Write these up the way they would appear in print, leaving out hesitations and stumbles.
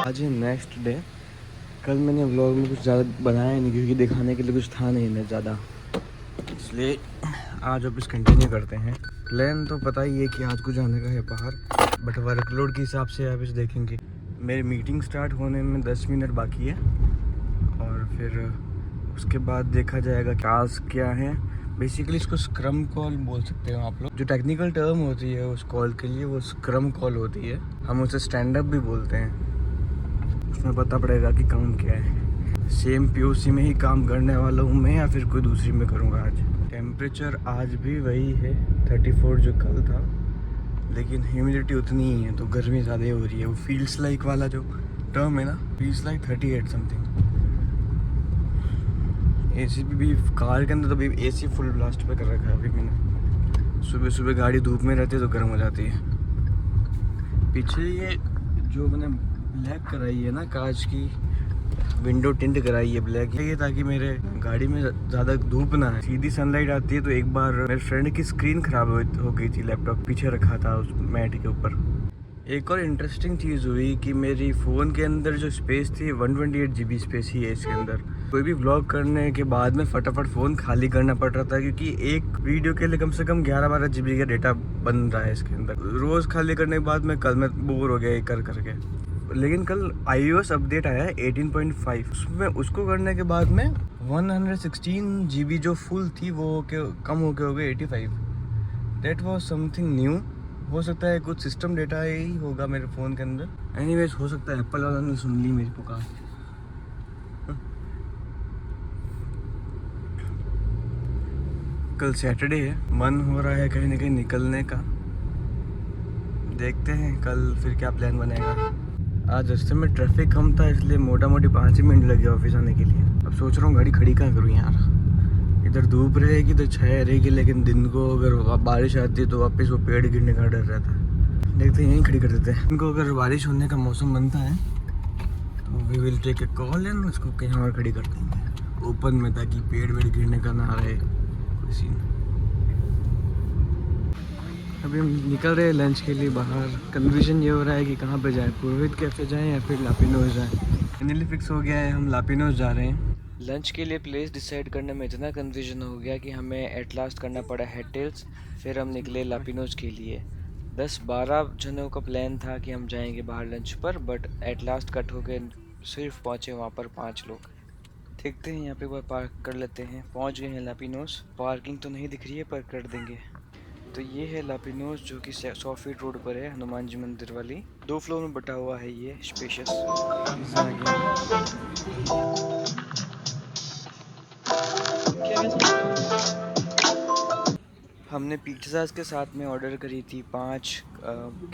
आज है next day. कल मैंने व्लॉग में कुछ ज़्यादा बनाया नहीं क्योंकि दिखाने के लिए कुछ था नहीं इन्हें ज़्यादा, इसलिए आज वापस कंटिन्यू करते हैं। प्लान तो पता ही है कि आज को जाने का है बाहर, बट वर्कलोड के हिसाब से वापस देखेंगे। मेरी मीटिंग स्टार्ट होने में 10 मिनट बाकी है और फिर उसके बाद देखा जाएगा टास्क क्या है। बेसिकली इसको स्क्रम कॉल बोल सकते हो आप लोग। जो टेक्निकल टर्म होती है उस कॉल के लिए वो स्क्रम कॉल होती है, हम उसे स्टैंड अप भी बोलते हैं। उसमें पता पड़ेगा कि काम क्या है। सेम पीओसी में ही काम करने वाला हूँ मैं या फिर कोई दूसरी में करूँगा आज। टेम्परेचर आज भी वही है 34 जो कल था, लेकिन ह्यूमिडिटी उतनी ही है तो गर्मी ज़्यादा हो रही है। वो फील्स लाइक वाला जो टर्म है ना, फील्स लाइक 38 समथिंग। एसी भी कार के अंदर तो अभी एसी फुल ब्लास्ट पे कर रखा है अभी मैंने। सुबह सुबह गाड़ी धूप में रहती है तो गर्म हो जाती है। पीछे ये जो मैंने ब्लैक कराई है ना, कांच की विंडो टिंट कराई है ब्लैक, ये ताकि मेरे गाड़ी में ज़्यादा धूप ना है। सीधी सनलाइट आती है तो एक बार मेरे फ्रेंड की स्क्रीन खराब हो गई थी, लैपटॉप पीछे रखा था उस मैट के ऊपर। एक और इंटरेस्टिंग चीज़ हुई कि मेरी फ़ोन के अंदर जो स्पेस थी 128 GB स्पेस ही है इसके अंदर। कोई भी व्लॉग करने के बाद में फटाफट फ़ोन खाली करना पड़ रहा था क्योंकि एक वीडियो के लिए कम से कम 11-12 GB का डेटा बन रहा है इसके अंदर। रोज़ खाली करने के बाद में कल मैं बोर हो गया कर करके। लेकिन कल iOS अपडेट आया है 18.5, उसमें उसको करने के बाद में 116 GB जो फुल थी वो कम हो गई 85। That was something new. हो सकता है कुछ सिस्टम डेटा ही होगा मेरे फ़ोन के अंदर। एनीवेज हो सकता है एप्पल वाला ने सुन ली मेरी पुकार। कल सैटरडे है, मन हो रहा है कहीं ना कहीं निकलने का। देखते हैं कल फिर क्या प्लान बनेगा। आज रास्ते में ट्रैफिक कम था इसलिए मोटा मोटी 5 ही मिनट लगे ऑफिस आने के लिए। अब सोच रहा हूँ गाड़ी खड़ी कहाँ करूँ यार। इधर धूप रहेगी तो छाया रहेगी, लेकिन दिन को अगर बारिश आती है तो वापस वो पेड़ गिरने का डर रहता है। देखते हैं यहीं खड़ी कर देते हैं। इनको अगर बारिश होने का मौसम बनता है तो we will take a call and उसको कहीं और खड़ी कर देंगे ओपन में, ताकि पेड़ वेड़ गिरने का ना रहे कोई सीन। अभी हम निकल रहे हैं लंच के लिए बाहर। कन्फ्यूजन ये हो रहा है कि कहाँ पे जाएं, पुरोहित कैफे जाएं या फिर लापिनोज जाएं। फाइनली फिक्स हो गया है, हम लापिनोज जा रहे हैं। लंच के लिए प्लेस डिसाइड करने में इतना कन्फ्यूजन हो गया कि हमें एट लास्ट करना पड़ा हेड टेल्स, फिर हम निकले लापिनोज के लिए। 10-12 जनों का प्लान था कि हम जाएंगे बाहर लंच पर, बट एट लास्ट कट हो गए, सिर्फ पहुँचे वहाँ पर 5 लोग। देखते हैं यहाँ पे एक बार पार्क कर लेते हैं। पहुँच गए हैं लापिनोज। पार्किंग तो नहीं दिख रही है पर कर देंगे। तो ये है लापिनोज जो कि 100 फीट रोड पर है, हनुमान जी मंदिर वाली। 2 फ्लोर में बटा हुआ है ये स्पेशियस। हमने पिज़्ज़ाज के साथ में ऑर्डर करी थी 5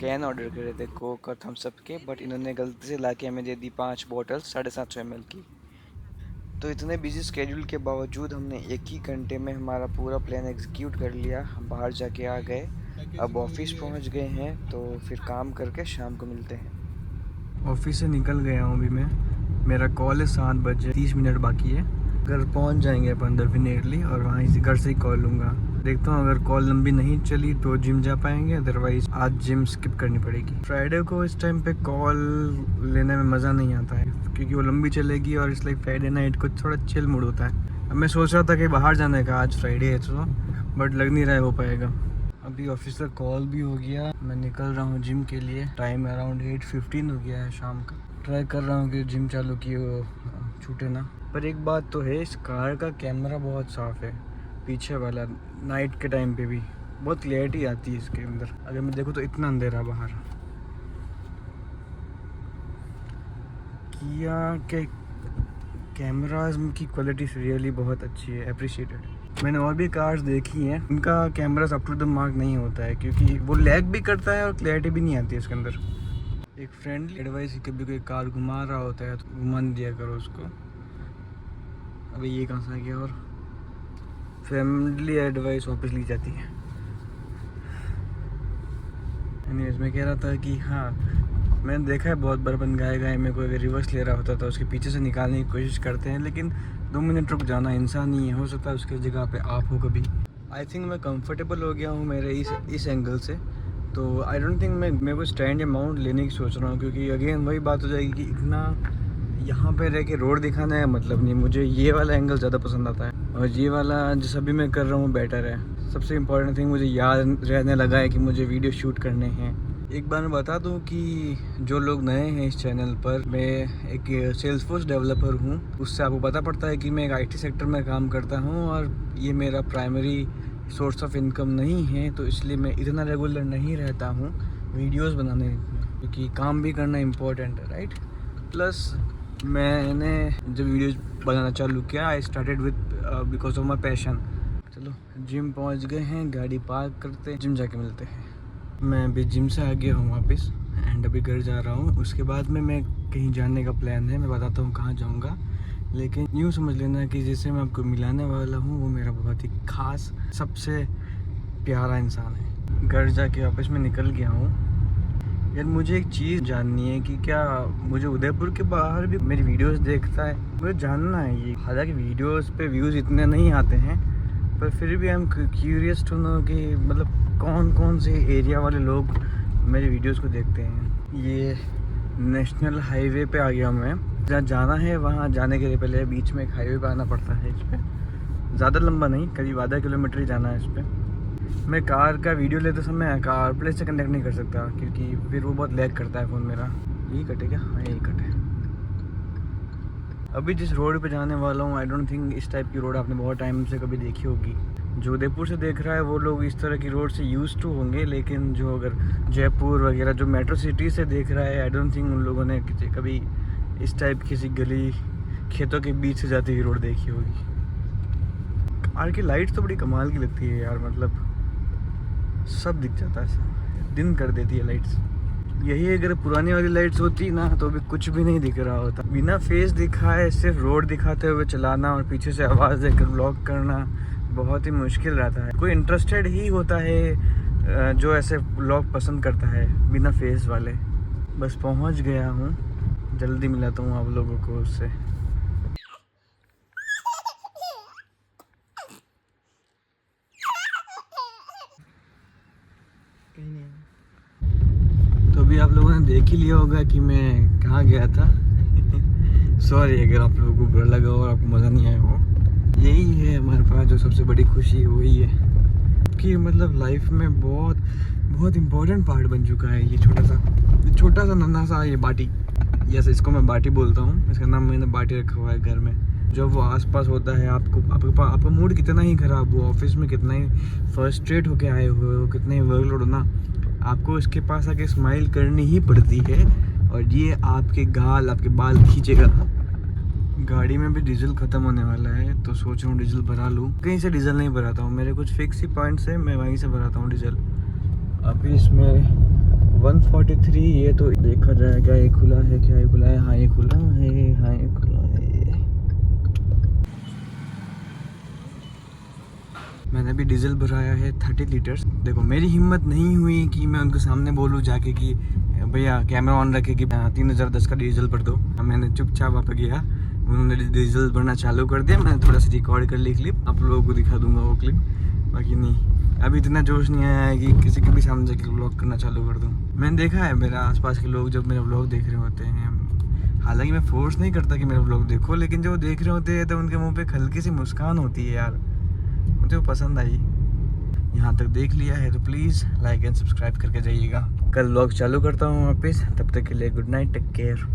कैन ऑर्डर करे थे कोक और थम्स अप के, बट इन्होंने गलती से लाके हमें दे दी 5 बॉटल्स 750 ml की। तो इतने बिजी स्केड्यूल के बावजूद हमने 1 ही घंटे में हमारा पूरा प्लान एग्जीक्यूट कर लिया। हम बाहर जाके आ गए, अब ऑफिस पहुंच गए हैं तो फिर काम करके शाम को मिलते हैं। ऑफिस से निकल गया हूं अभी मैं। मेरा कॉल है 7 बजे, 30 मिनट बाकी है। घर पहुंच जाएंगे अपन डेफिनेटली और वहाँ से घर से ही कॉल लूँगा। देखता हूँ अगर कॉल लंबी नहीं चली तो जिम जा पाएंगे, अदरवाइज आज जिम स्किप करनी पड़ेगी। फ्राइडे को इस टाइम पे कॉल लेने में मज़ा नहीं आता है क्योंकि वो लंबी चलेगी और इसलिए फ्राइडे नाइट को थोड़ा चिल मूड होता है। अब मैं सोच रहा था कि बाहर जाने का, आज फ्राइडे है तो, बट लग नहीं रहा है हो पाएगा। अभी ऑफिस का कॉल भी हो गया, मैं निकल रहा हूँ जिम के लिए। टाइम अराउंड 8:15 हो गया है शाम का। ट्राई कर रहा हूँ कि जिम चालू की हो छूटे ना। पर एक बात तो है, इस कार का कैमरा बहुत साफ़ है, पीछे वाला। नाइट के टाइम पे भी बहुत क्लियरिटी आती है इसके अंदर। अगर मैं देखूँ तो इतना अंधेरा बाहर। किया के कैमराज की क्वालिटी रियली बहुत अच्छी है, अप्रिशिएटेड। मैंने और भी कार्स देखी हैं, उनका cameras up to the mark नहीं होता है क्योंकि वो लैग भी करता है और क्लैरिटी भी नहीं आती है इसके अंदर। एक फ्रेंडली एडवाइस, कभी कोई कार घुमा रहा होता है तो घुमा दिया करो उसको। अभी ये कहाँ से आ गया। और फैमिली एडवाइस वापस ली जाती है। एनीवेज मैं कह रहा था कि हाँ, मैंने देखा है बहुत बार अपन गाय में कोई रिवर्स ले रहा होता था उसके पीछे से निकालने की कोशिश करते हैं, लेकिन 2 मिनट रुक जाना इंसान ही है। हो सकता है उसकी जगह पे आप हो कभी। आई थिंक मैं कंफर्टेबल हो गया हूँ मेरे इस एंगल से। तो आई डोंट थिंक मैं कोई स्टैंड या माउंट लेने की सोच रहा हूँ, क्योंकि अगेन वही बात हो जाएगी कि इतना यहाँ पे रह के रोड दिखाने का मतलब नहीं। मुझे ये वाला एंगल ज़्यादा पसंद आता है, और ये वाला जैसा भी मैं कर रहा हूँ बेटर है। सबसे इम्पोर्टेंट थिंग मुझे याद रहने लगा है कि मुझे वीडियो शूट करने हैं। एक बार मैं बता दूं कि जो लोग नए हैं इस चैनल पर, मैं एक सेल्सफोर्स डेवलपर हूं। उससे आपको पता पड़ता है कि मैं एक आईटी सेक्टर में काम करता हूं, और ये मेरा प्राइमरी सोर्स ऑफ इनकम नहीं है, तो इसलिए मैं इतना रेगुलर नहीं रहता हूं वीडियोस बनाने में, क्योंकि काम भी करना इम्पोर्टेंट है, राइट। प्लस मैंने जब वीडियोस बनाना चालू किया, I started with because of my passion. चलो जिम पहुँच गए हैं, गाड़ी पार्क करते, जिम जाके मिलते हैं। मैं अभी जिम से आ गया हूँ वापस, एंड अभी घर जा रहा हूँ। उसके बाद में मैं कहीं जाने का प्लान है, मैं बताता हूँ कहाँ जाऊँगा। लेकिन यूँ समझ लेना कि जिससे मैं आपको मिलाने वाला हूँ वो मेरा बहुत ही ख़ास, सबसे प्यारा इंसान है। घर जाके वापस मैं निकल गया हूँ। यार मुझे एक चीज़ जाननी है कि क्या मुझे उदयपुर के बाहर भी मेरी वीडियोस देखता है, मुझे जानना है ये। हालांकि वीडियोस पे व्यूज़ इतने नहीं आते हैं, पर फिर भी I am curious to know कि मतलब कौन कौन से एरिया वाले लोग मेरे वीडियोस को देखते हैं। ये नेशनल हाईवे पे आ गया मैं। जहाँ जाना है वहाँ जाने के लिए पहले बीच में एक हाईवे पे आना पड़ता है। इस पर ज़्यादा लंबा नहीं, करीब आधा किलोमीटर ही जाना है इस पर। मैं कार का वीडियो लेते समय कार प्ले से कनेक्ट नहीं कर सकता, क्योंकि फिर वो बहुत लैग करता है फ़ोन मेरा। यही कटे क्या? हाँ यही कटे। अभी जिस रोड पे जाने वाला हूँ, आई डोंट थिंक इस टाइप की रोड आपने बहुत टाइम से कभी देखी होगी। जो उदयपुर से देख रहा है वो लोग इस तरह की रोड से यूज़ टू होंगे, लेकिन जो अगर जयपुर वगैरह जो मेट्रो सिटी से देख रहा है, आई डोंट थिंक उन लोगों ने कभी इस टाइप किसी गली खेतों के बीच से जाती हुई रोड देखी होगी। कार की लाइट्स तो बड़ी कमाल की लगती है यार, मतलब सब दिख जाता है, दिन कर देती है लाइट्स। यही अगर पुरानी वाली लाइट्स होती ना तो भी कुछ भी नहीं दिख रहा होता। बिना फेस दिखाए सिर्फ रोड दिखाते हुए चलाना और पीछे से आवाज़ देकर ब्लॉक करना बहुत ही मुश्किल रहता है। कोई इंटरेस्टेड ही होता है जो ऐसे ब्लॉग पसंद करता है बिना फेस वाले। बस पहुंच गया हूं, जल्दी मिलाता हूं आप लोगों को उससे। तो अभी आप लोगों ने देख ही लिया होगा कि मैं कहाँ गया था। सॉरी अगर आप लोगों को बुरा लगा और आपको मज़ा नहीं आया हो। यही है हमारे पास जो सबसे बड़ी खुशी वही है कि मतलब लाइफ में बहुत बहुत इम्पोर्टेंट पार्ट बन चुका है ये छोटा सा नन्हा सा ये बाटी। जैसे इसको मैं बाटी बोलता हूँ, इसका नाम मैंने बाटी रखा हुआ है घर में। जब वो आसपास होता है आपका मूड कितना ही ख़राब हो, ऑफिस में कितना ही फ्रस्ट्रेट होके आए हुए हो, कितना ही वर्कलोड हो ना, आपको इसके पास आके स्माइल करनी ही पड़ती है, और ये आपके बाल खींचेगा। गाड़ी में भी डीजल ख़त्म होने वाला है, तो सोच रहा हूँ डीजल भरा लूँ। कहीं से डीजल नहीं भराता हूँ, मेरे कुछ फिक्स ही पॉइंट्स है, मैं वहीं से भराता हूँ डीजल। अभी इसमें 143, ये तो देखा जाए क्या ये खुला है, क्या ये खुला है? हाँ ये खुला है, हाँ ये खुला है। मैंने भी डीजल भराया है 30 लीटर्स। देखो मेरी हिम्मत नहीं हुई कि मैं उनके सामने बोलूँ जाके कि भैया कैमरा ऑन रखे कि 3010 का डीजल भर दो। मैंने चुपचाप वहाँ पे गया, उन्होंने डीजल भरना चालू कर दिया। मैंने थोड़ा सा रिकॉर्ड कर ली क्लिप, आप लोगों को दिखा दूंगा वो क्लिप। बाकी नहीं, अभी इतना जोश नहीं आया है कि किसी के भी सामने जाके व्लॉग करना चालू कर दूँ। मैंने देखा है मेरा आसपास के लोग जब मेरा व्लॉग देख रहे होते हैं, हालांकि मैं फोर्स नहीं करता कि मेरा व्लॉग देखो, लेकिन जब वो देख रहे होते हैं तो उनके मुँह पर हल्की सी मुस्कान होती है यार, मुझे वो पसंद आई। यहाँ तक देख लिया है तो प्लीज़ लाइक एंड सब्सक्राइब करके जाइएगा। कल व्लॉग चालू करता हूँ वापस, तब तक के लिए गुड नाइट, टेक केयर।